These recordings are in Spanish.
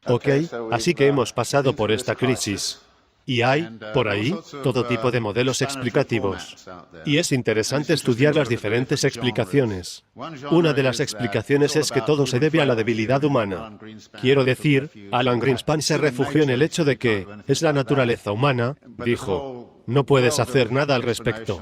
Ok, así que hemos pasado por esta crisis. Y hay, por ahí, todo tipo de modelos explicativos. Y es interesante estudiar las diferentes explicaciones. Una de las explicaciones es que todo se debe a la debilidad humana. Quiero decir, Alan Greenspan se refugió en el hecho de que es la naturaleza humana, dijo. No puedes hacer nada al respecto.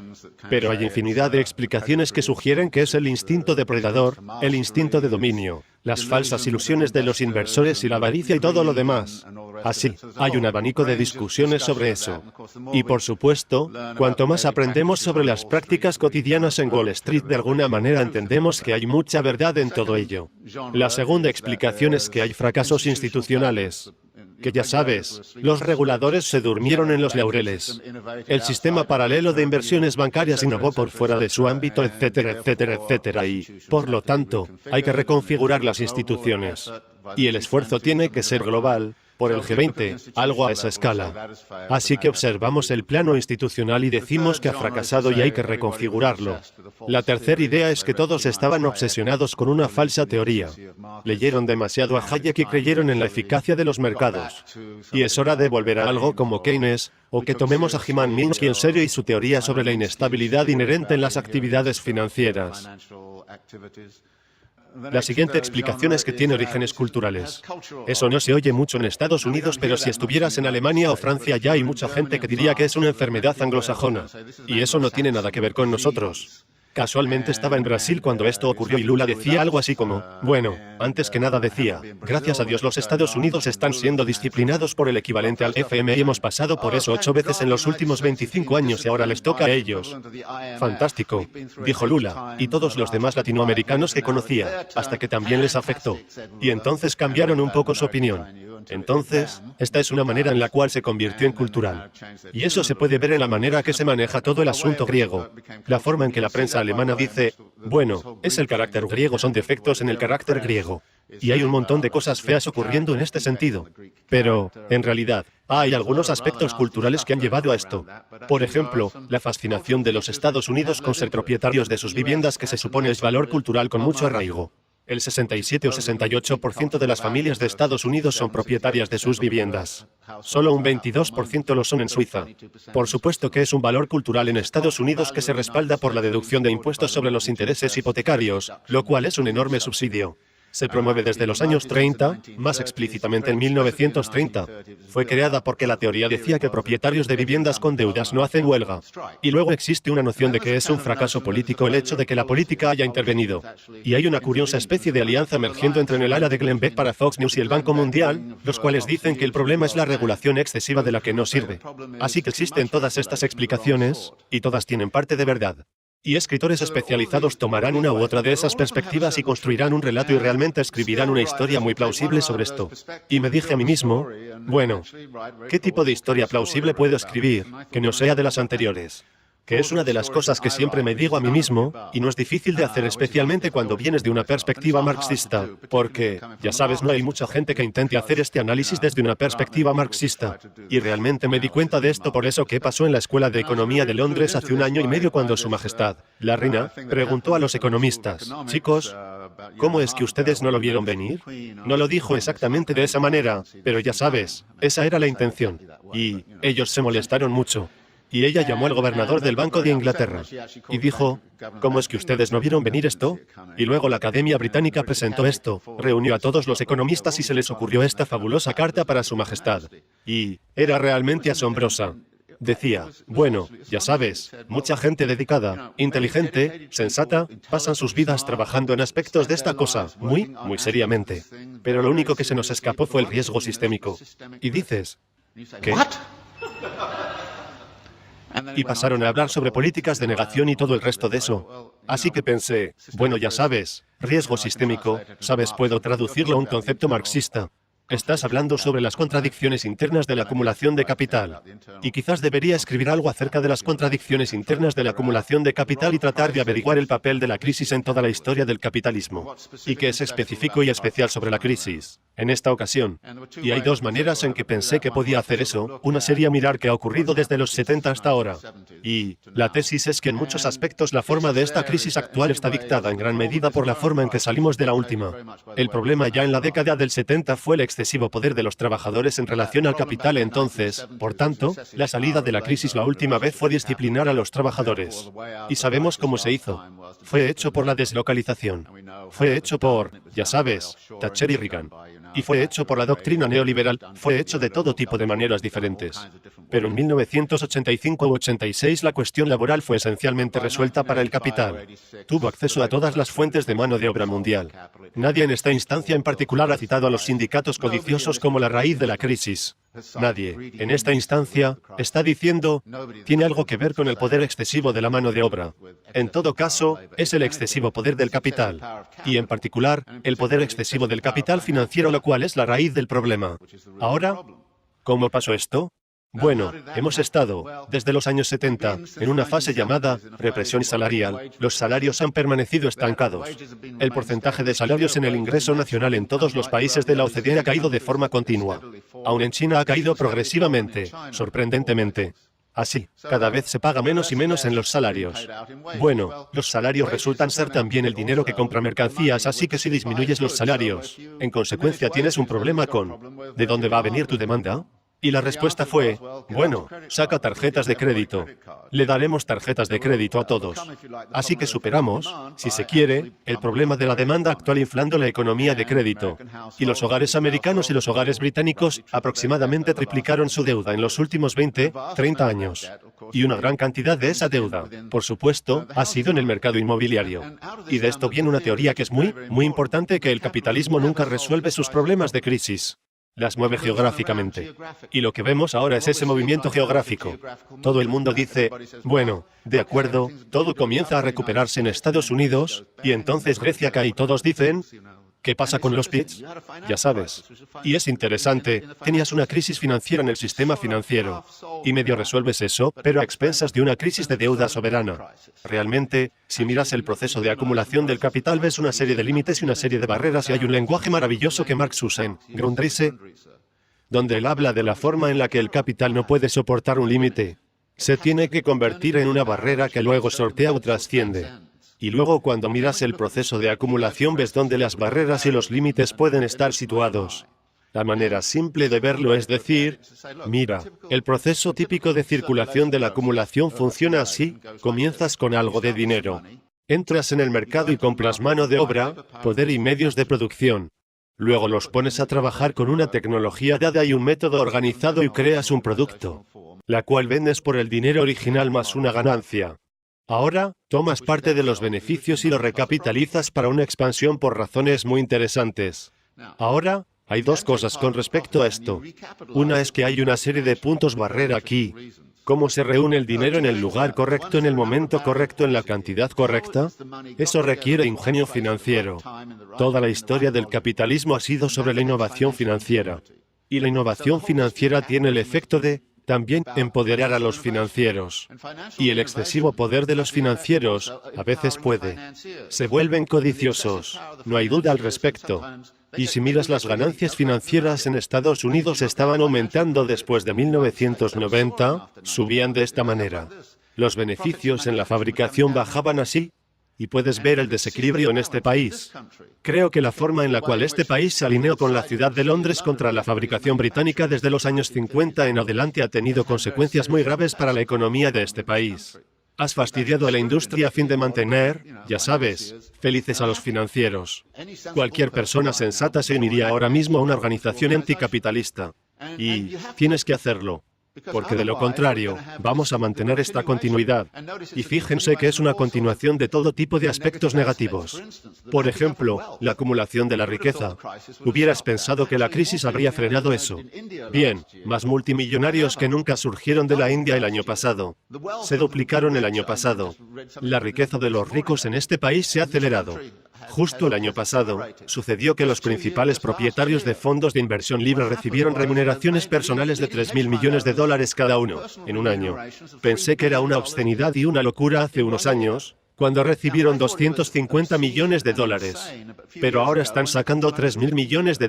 Pero hay infinidad de explicaciones que sugieren que es el instinto depredador, el instinto de dominio, las falsas ilusiones de los inversores y la avaricia y todo lo demás. Así, hay un abanico de discusiones sobre eso. Y por supuesto, cuanto más aprendemos sobre las prácticas cotidianas en Wall Street, de alguna manera entendemos que hay mucha verdad en todo ello. La segunda explicación es que hay fracasos institucionales. Que ya sabes, los reguladores se durmieron en los laureles. El sistema paralelo de inversiones bancarias innovó por fuera de su ámbito, etcétera, etcétera, etcétera, y, por lo tanto, hay que reconfigurar las instituciones. Y el esfuerzo tiene que ser global, por el G20, algo a esa escala. Así que observamos el plano institucional y decimos que ha fracasado y hay que reconfigurarlo. La tercera idea es que todos estaban obsesionados con una falsa teoría. Leyeron demasiado a Hayek y creyeron en la eficacia de los mercados. Y es hora de volver a algo como Keynes, o que tomemos a Hyman Minsky en serio y su teoría sobre la inestabilidad inherente en las actividades financieras. La siguiente explicación es que tiene orígenes culturales. Eso no se oye mucho en Estados Unidos, pero si estuvieras en Alemania o Francia ya hay mucha gente que diría que es una enfermedad anglosajona. Y eso no tiene nada que ver con nosotros. Casualmente estaba en Brasil cuando esto ocurrió y Lula decía algo así como, bueno, antes que nada decía, gracias a Dios los Estados Unidos están siendo disciplinados por el equivalente al FMI y hemos pasado por eso 8 veces en los últimos 25 años y ahora les toca a ellos. Fantástico, dijo Lula, y todos los demás latinoamericanos que conocía, hasta que también les afectó. Y entonces cambiaron un poco su opinión. Entonces, esta es una manera en la cual se convirtió en cultural. Y eso se puede ver en la manera que se maneja todo el asunto griego. La forma en que la prensa alemana dice, bueno, es el carácter griego, son defectos en el carácter griego. Y hay un montón de cosas feas ocurriendo en este sentido. Pero, en realidad, hay algunos aspectos culturales que han llevado a esto. Por ejemplo, la fascinación de los Estados Unidos con ser propietarios de sus viviendas, que se supone es valor cultural con mucho arraigo. El 67 o 68% de las familias de Estados Unidos son propietarias de sus viviendas. Solo un 22% lo son en Suiza. Por supuesto que es un valor cultural en Estados Unidos que se respalda por la deducción de impuestos sobre los intereses hipotecarios, lo cual es un enorme subsidio. Se promueve desde los años 30, más explícitamente en 1930. Fue creada porque la teoría decía que propietarios de viviendas con deudas no hacen huelga. Y luego existe una noción de que es un fracaso político el hecho de que la política haya intervenido. Y hay una curiosa especie de alianza emergiendo entre el ala de Glenn Beck para Fox News y el Banco Mundial, los cuales dicen que el problema es la regulación excesiva de la que no sirve. Así que existen todas estas explicaciones, y todas tienen parte de verdad. Y escritores especializados tomarán una u otra de esas perspectivas y construirán un relato y realmente escribirán una historia muy plausible sobre esto. Y me dije a mí mismo, bueno, ¿qué tipo de historia plausible puedo escribir que no sea de las anteriores? Que es una de las cosas que siempre me digo a mí mismo, y no es difícil de hacer especialmente cuando vienes de una perspectiva marxista, porque, ya sabes, no hay mucha gente que intente hacer este análisis desde una perspectiva marxista. Y realmente me di cuenta de esto por eso que pasó en la Escuela de Economía de Londres hace 1 año y medio cuando Su Majestad, la reina, preguntó a los economistas, chicos, ¿cómo es que ustedes no lo vieron venir? No lo dijo exactamente de esa manera, pero ya sabes, esa era la intención. Y ellos se molestaron mucho. Y ella llamó al gobernador del Banco de Inglaterra y dijo, ¿cómo es que ustedes no vieron venir esto? Y luego la Academia Británica presentó esto, reunió a todos los economistas y se les ocurrió esta fabulosa carta para Su Majestad. Y era realmente asombrosa. Decía, bueno, ya sabes, mucha gente dedicada, inteligente, sensata, pasan sus vidas trabajando en aspectos de esta cosa, muy seriamente. Pero lo único que se nos escapó fue el riesgo sistémico. Y dices, ¿qué? Y pasaron a hablar sobre políticas de negación y todo el resto de eso. Así que pensé, bueno, ya sabes, riesgo sistémico, sabes, puedo traducirlo a un concepto marxista. Estás hablando sobre las contradicciones internas de la acumulación de capital. Y quizás debería escribir algo acerca de las contradicciones internas de la acumulación de capital y tratar de averiguar el papel de la crisis en toda la historia del capitalismo. Y que es específico y especial sobre la crisis, en esta ocasión. Y hay 2 maneras en que pensé que podía hacer eso. Una sería mirar qué ha ocurrido desde los 70 hasta ahora. Y la tesis es que en muchos aspectos la forma de esta crisis actual está dictada en gran medida por la forma en que salimos de la última. El problema ya en la década del 70 fue el exceso excesivo poder de los trabajadores en relación al capital entonces, por tanto, la salida de la crisis la última vez fue disciplinar a los trabajadores. Y sabemos cómo se hizo. Fue hecho por la deslocalización. Fue hecho por, ya sabes, Thatcher y Reagan. Y fue hecho por la doctrina neoliberal, fue hecho de todo tipo de maneras diferentes. Pero en 1985 u 86 la cuestión laboral fue esencialmente resuelta para el capital. Tuvo acceso a todas las fuentes de mano de obra mundial. Nadie en esta instancia en particular ha citado a los sindicatos codiciosos como la raíz de la crisis. Nadie, en esta instancia, está diciendo, tiene algo que ver con el poder excesivo de la mano de obra. En todo caso, es el excesivo poder del capital. Y en particular, el poder excesivo del capital financiero, lo cual es la raíz del problema. Ahora, ¿cómo pasó esto? Bueno, hemos estado, desde los años 70, en una fase llamada represión salarial. Los salarios han permanecido estancados. El porcentaje de salarios en el ingreso nacional en todos los países de la OCDE ha caído de forma continua. Aún en China ha caído progresivamente, sorprendentemente. Así, cada vez se paga menos y menos en los salarios. Bueno, los salarios resultan ser también el dinero que compra mercancías, así que si disminuyes los salarios, en consecuencia tienes un problema con ¿de dónde va a venir tu demanda? Y la respuesta fue, bueno, saca tarjetas de crédito. Le daremos tarjetas de crédito a todos. Así que superamos, si se quiere, el problema de la demanda actual inflando la economía de crédito. Y los hogares americanos y los hogares británicos aproximadamente triplicaron su deuda en los últimos 20, 30 años. Y una gran cantidad de esa deuda, por supuesto, ha sido en el mercado inmobiliario. Y de esto viene una teoría que es muy importante, que el capitalismo nunca resuelve sus problemas de crisis. Las mueve geográficamente. Y lo que vemos ahora es ese movimiento geográfico. Todo el mundo dice, bueno, de acuerdo, todo comienza a recuperarse en Estados Unidos, y entonces Grecia cae y todos dicen, ¿qué pasa con los PITs? Ya sabes. Y es interesante, tenías una crisis financiera en el sistema financiero. Y medio resuelves eso, pero a expensas de una crisis de deuda soberana. Realmente, si miras el proceso de acumulación del capital, ves una serie de límites y una serie de barreras, y hay un lenguaje maravilloso que Marx usa en Grundrisse, donde él habla de la forma en la que el capital no puede soportar un límite. Se tiene que convertir en una barrera que luego sortea o trasciende. Y luego cuando miras el proceso de acumulación ves dónde las barreras y los límites pueden estar situados. La manera simple de verlo es decir, mira, el proceso típico de circulación de la acumulación funciona así, comienzas con algo de dinero. Entras en el mercado y compras mano de obra, poder y medios de producción. Luego los pones a trabajar con una tecnología dada y un método organizado y creas un producto, la cual vendes por el dinero original más una ganancia. Ahora, tomas parte de los beneficios y lo recapitalizas para una expansión por razones muy interesantes. Ahora, hay dos cosas con respecto a esto. Una es que hay una serie de puntos barrera aquí. ¿Cómo se reúne el dinero en el lugar correcto, en el momento correcto, en la cantidad correcta? Eso requiere ingenio financiero. Toda la historia del capitalismo ha sido sobre la innovación financiera. Y la innovación financiera tiene el efecto de también empoderar a los financieros. Y el excesivo poder de los financieros a veces puede. Se vuelven codiciosos. No hay duda al respecto. Y si miras las ganancias financieras en Estados Unidos estaban aumentando después de 1990, subían de esta manera. Los beneficios en la fabricación bajaban así. Y puedes ver el desequilibrio en este país. Creo que la forma en la cual este país se alineó con la ciudad de Londres contra la fabricación británica desde los años 50 en adelante ha tenido consecuencias muy graves para la economía de este país. Has fastidiado a la industria a fin de mantener, ya sabes, felices a los financieros. Cualquier persona sensata se uniría ahora mismo a una organización anticapitalista. Y tienes que hacerlo. Porque de lo contrario, vamos a mantener esta continuidad. Y fíjense que es una continuación de todo tipo de aspectos negativos. Por ejemplo, la acumulación de la riqueza. Hubieras pensado que la crisis habría frenado eso. Bien, más multimillonarios que nunca surgieron de la India el año pasado. Se duplicaron el año pasado. La riqueza de los ricos en este país se ha acelerado. Justo el año pasado, sucedió que los principales propietarios de fondos de inversión libre recibieron remuneraciones personales de $3.000 millones cada uno, en un año. Pensé que era una obscenidad y una locura hace unos años, cuando recibieron $250 millones. Pero ahora están sacando $3.000 millones.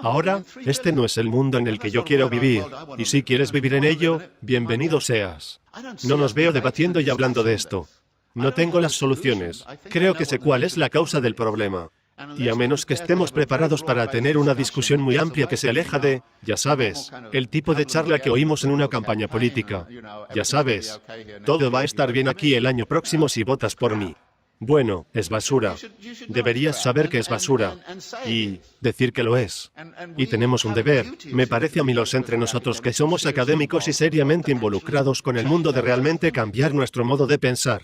Ahora, este no es el mundo en el que yo quiero vivir, y si quieres vivir en ello, bienvenido seas. No nos veo debatiendo y hablando de esto. No tengo las soluciones. Creo que sé cuál es la causa del problema. Y a menos que estemos preparados para tener una discusión muy amplia que se aleja de, ya sabes, el tipo de charla que oímos en una campaña política. Ya sabes, todo va a estar bien aquí el año próximo si votas por mí. Bueno, es basura. Deberías saber que es basura y decir que lo es. Y tenemos un deber, me parece a mí los entre nosotros que somos académicos y seriamente involucrados con el mundo de realmente cambiar nuestro modo de pensar.